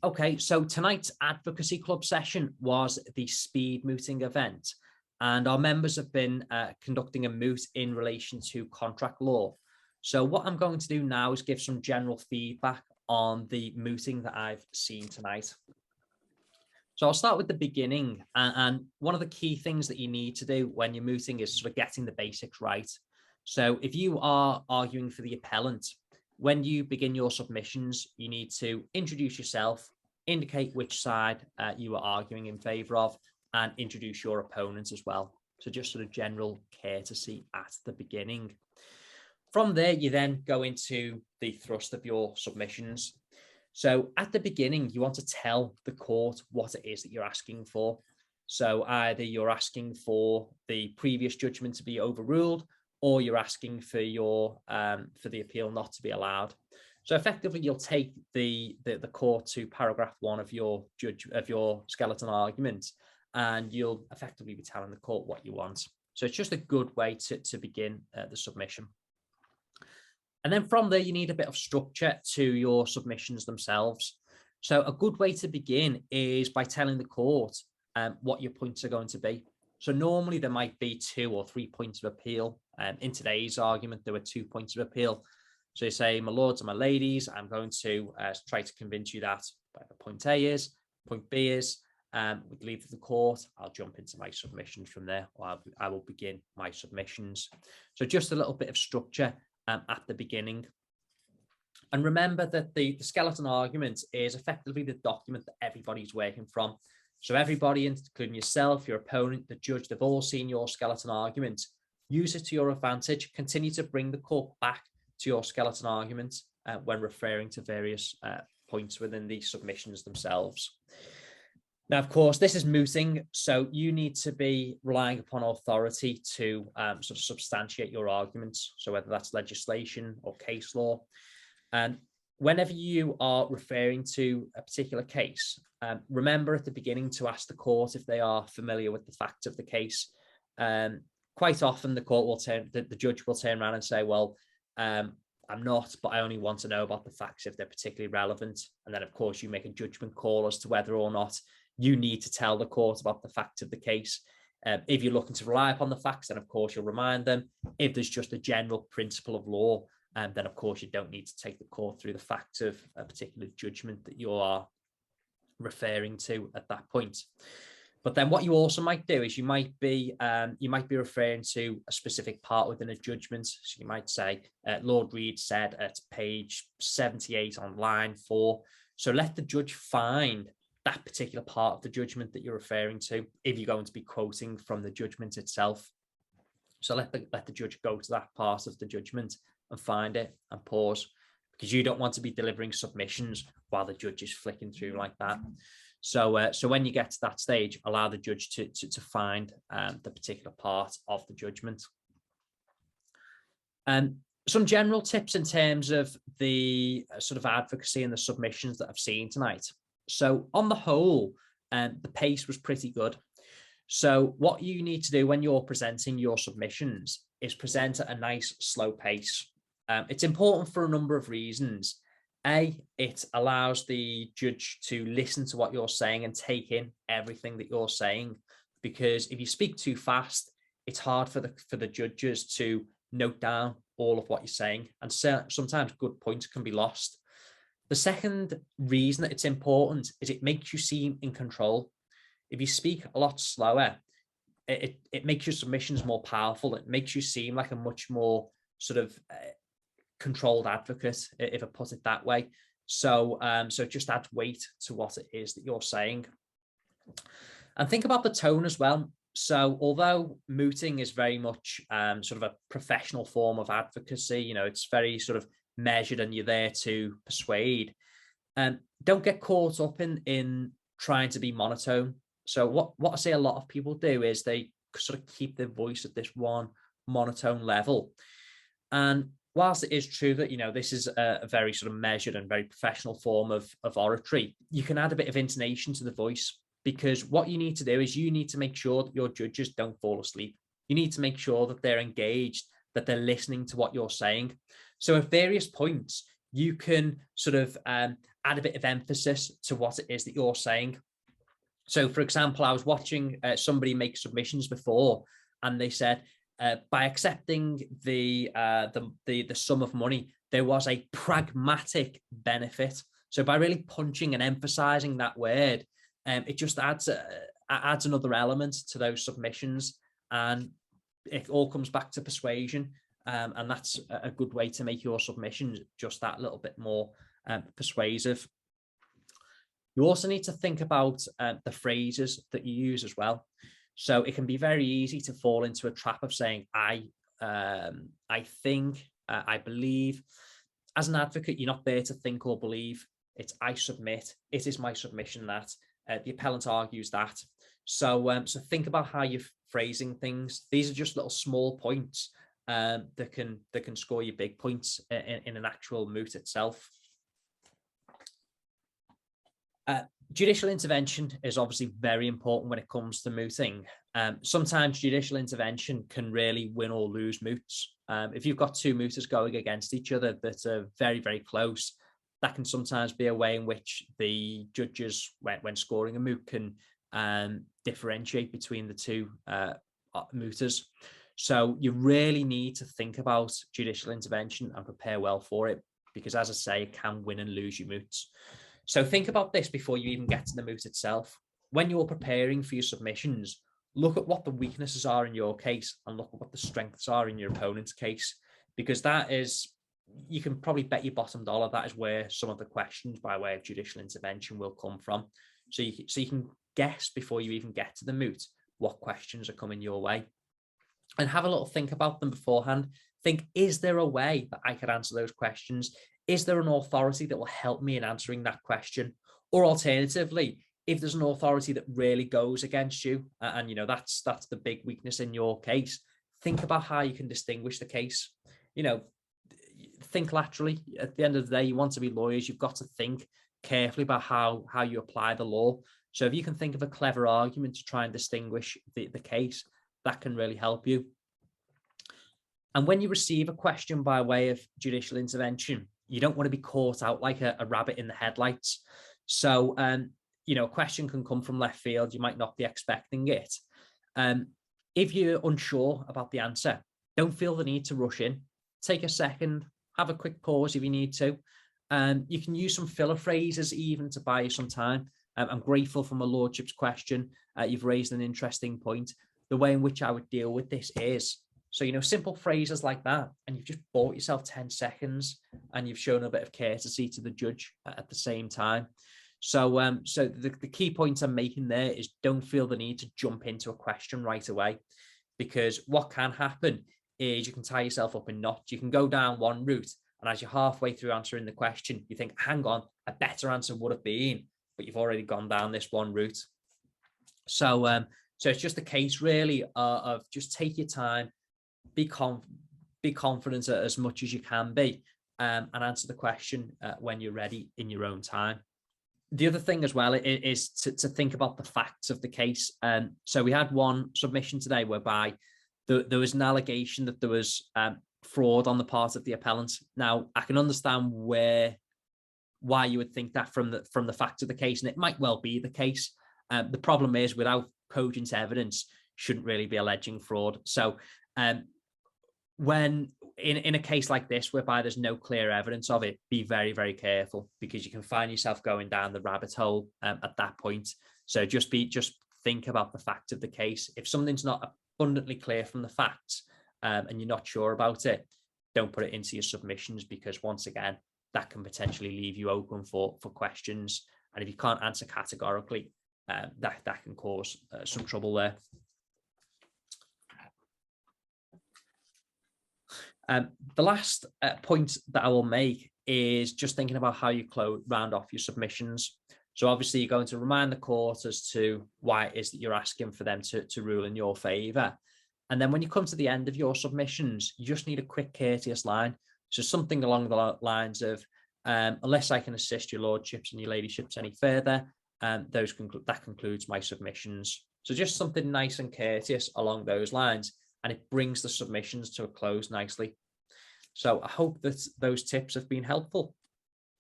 Okay, so tonight's Advocacy Club session was the speed mooting event, and our members have been conducting a moot in relation to contract law. So what I'm going to do now is give some general feedback on the mooting that I've seen tonight. So I'll start with the beginning, and one of the key things that you need to do when you're mooting is sort of getting the basics right. So if you are arguing for the appellant, when you begin your submissions, you need to introduce yourself, indicate which side you are arguing in favor of, and introduce your opponent as well. So just sort of general courtesy at the beginning. From there, you then go into the thrust of your submissions. So at the beginning, you want to tell the court what it is that you're asking for. So either you're asking for the previous judgment to be overruled, or you're asking for for the appeal not to be allowed. So effectively, you'll take the court to paragraph 1 of your skeleton argument, and you'll effectively be telling the court what you want. So it's just a good way to begin the submission. And then from there, you need a bit of structure to your submissions themselves. So a good way to begin is by telling the court what your points are going to be. So normally there might be 2 or 3 points of appeal. In today's argument, there were 2 points of appeal. So you say, my lords and my ladies, I'm going to try to convince you that point A is, point B is, with leave of the court, I'll jump into my submissions from there, or I will begin my submissions. So just a little bit of structure at the beginning. And remember that the skeleton argument is effectively the document that everybody's working from. So everybody, including yourself, your opponent, the judge, they've all seen your skeleton argument. Use it to your advantage. Continue to bring the court back to your skeleton argument when referring to various points within the submissions themselves. Now, of course, this is mooting, so you need to be relying upon authority to sort of substantiate your arguments. So whether that's legislation or case law. And whenever you are referring to a particular case, remember at the beginning to ask the court if they are familiar with the facts of the case. Quite often the judge will turn around and say, well, I'm not, but I only want to know about the facts if they're particularly relevant. And then, of course, you make a judgment call as to whether or not you need to tell the court about the facts of the case. If you're looking to rely upon the facts, then, of course, you'll remind them. If there's just a general principle of law, then, of course, you don't need to take the court through the facts of a particular judgment that you are referring to at that point. But then what you also might do is you might be referring to a specific part within a judgment. So you might say, Lord Reed said at page 78 on line 4. So let the judge find that particular part of the judgment that you're referring to if you're going to be quoting from the judgment itself. So let the judge go to that part of the judgment and find it and pause, because you don't want to be delivering submissions while the judge is flicking through like that. So when you get to that stage, allow the judge to find the particular part of the judgment. Some general tips in terms of the sort of advocacy and the submissions that I've seen tonight. So on the whole, the pace was pretty good. So what you need to do when you're presenting your submissions is present at a nice slow pace. It's important for a number of reasons. It allows the judge to listen to what you're saying and take in everything that you're saying, because if you speak too fast, it's hard for the judges to note down all of what you're saying, and sometimes good points can be lost. The second reason that it's important is it makes you seem in control. If you speak a lot slower, it makes your submissions more powerful. It makes you seem like a much more sort of controlled advocate, if I put it that way. So it just adds weight to what it is that you're saying. And think about the tone as well. So although mooting is very much sort of a professional form of advocacy, you know, it's very sort of measured and you're there to persuade. Don't get caught up in trying to be monotone. So what I see a lot of people do is they sort of keep their voice at this one monotone level. And whilst it is true that, you know, this is a very sort of measured and very professional form of oratory, you can add a bit of intonation to the voice, because what you need to do is you need to make sure that your judges don't fall asleep. You need to make sure that they're engaged, that they're listening to what you're saying. So at various points, you can sort of add add a bit of emphasis to what it is that you're saying. So, for example, I was watching somebody make submissions before, and they said, by accepting the sum of money, there was a pragmatic benefit. So by really punching and emphasizing that word, it just adds another element to those submissions, and it all comes back to persuasion. And that's a good way to make your submissions just that little bit more persuasive. You also need to think about the phrases that you use as well. So it can be very easy to fall into a trap of saying, I think, I believe. As an advocate, you're not there to think or believe. It's I submit. It is my submission that. The appellant argues that. So think about how you're phrasing things. These are just little small points that can score you big points in an actual moot itself. Judicial intervention is obviously very important when it comes to mooting. Sometimes judicial intervention can really win or lose moots. If you've got two mooters going against each other that are very, very close, that can sometimes be a way in which the judges, when scoring a moot, can differentiate between the two mooters. So you really need to think about judicial intervention and prepare well for it, because, as I say, it can win and lose your moots. So think about this before you even get to the moot itself. When you're preparing for your submissions, look at what the weaknesses are in your case and look at what the strengths are in your opponent's case, because that is, you can probably bet your bottom dollar that is where some of the questions by way of judicial intervention will come from. So you can guess before you even get to the moot what questions are coming your way, and have a little think about them beforehand. Think, is there a way that I could answer those questions? Is there an authority that will help me in answering that question? Or alternatively, if there's an authority that really goes against you, and that's the big weakness in your case, think about how you can distinguish the case. Think laterally. At the end of the day, you want to be lawyers, you've got to think carefully about how you apply the law. So if you can think of a clever argument to try and distinguish the case, that can really help you. And when you receive a question by way of judicial intervention, you don't want to be caught out like a rabbit in the headlights. So, a question can come from left field. You might not be expecting it. If you're unsure about the answer, don't feel the need to rush in. Take a second, have a quick pause if you need to. You can use some filler phrases even to buy you some time. I'm grateful for my lordship's question. You've raised an interesting point. The way in which I would deal with this is, so, simple phrases like that, and you've just bought yourself 10 seconds and you've shown a bit of courtesy to the judge at the same time. So, the key point I'm making there is don't feel the need to jump into a question right away, because what can happen is you can tie yourself up in knots. You can go down one route, and as you're halfway through answering the question, you think, hang on, a better answer would have been, but you've already gone down this one route. So it's just a case really of just take your time, be confident as much as you can be, and answer the question when you're ready in your own time. The other thing as well is to think about the facts of the case. So we had one submission today whereby there was an allegation that there was fraud on the part of the appellant. Now, I can understand why you would think that from the facts of the case, and it might well be the case. The problem is, without cogent evidence, shouldn't really be alleging fraud. So when in a case like this, whereby there's no clear evidence of it, be very, very careful, because you can find yourself going down the rabbit hole at that point. So just think about the facts of the case. If something's not abundantly clear from the facts and you're not sure about it, don't put it into your submissions, because once again, that can potentially leave you open for questions. And if you can't answer categorically, that can cause some trouble there. The last point that I will make is just thinking about how you round off your submissions. So obviously you're going to remind the court as to why it is that you're asking for them to rule in your favour. And then when you come to the end of your submissions, you just need a quick courteous line. So something along the lines of, unless I can assist your lordships and your ladyships any further, that concludes my submissions. So just something nice and courteous along those lines, and it brings the submissions to a close nicely. So I hope that those tips have been helpful.